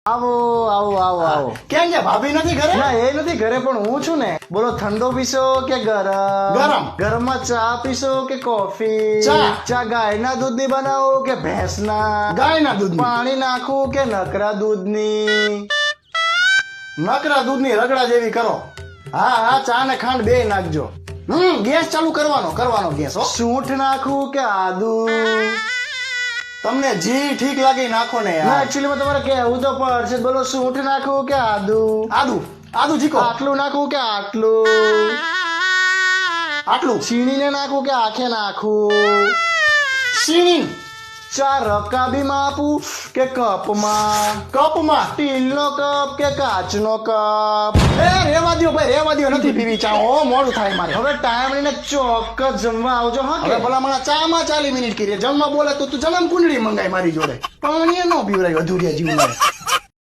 આવો આવો આવો આવો. કેમ છે ભાભી નથી ઘરે? ના એ નથી ઘરે, પણ હું છું ને. બોલો, ઠંડો પીશો કે ગરમ? ગરમ. ગરમમાં ચા પીશો કે કોફી? ચા. ચા ગાયના દૂધની બનાવો કે ભેંસના? ગાયના દૂધની. પાણી નાખવું કે નકરા દૂધની? નકરા દૂધની રગડા જેવી કરો. હા હા, ચા ને ખાંડ બે નાખજો. ગેસ ચાલુ કરવાનો ગેસ હો. સૂંઠ નાખવું કે આદુ? તમને જી ઠીક લાગે ઈ નાખો ને ના, યાર. એકચ્યુઅલી માં તમારે કહેવું તો પડશે. બોલો, સૂંઠ નાખવું કે આદુ? આદુ જીકો. આટલું નાખવું કે આટલું? આટલું. છીણીને નાખવું કે આખે નાખવું? સીણી. ચા રકાબીમાં આપું કે કપમાં? કપમાં. સ્ટીલનો કપ કે કાચનો કપ? એ રેવા દ્યો ભાઈ, રેવા દ્યો. નથી પીવી ચા હો, મોડું થાય મારે. હવે ટાઈમ લઈને ચોક્કસ જમવા આવજો. હા હવે કે? ભલા મને ચામાં 40 મિનિટ કરી. જમવા બોલે તો તું જન્મ કુંડળી મંગાય મારી જોડે. પાણી નો પીવરાય અધૂરિયા જીવ.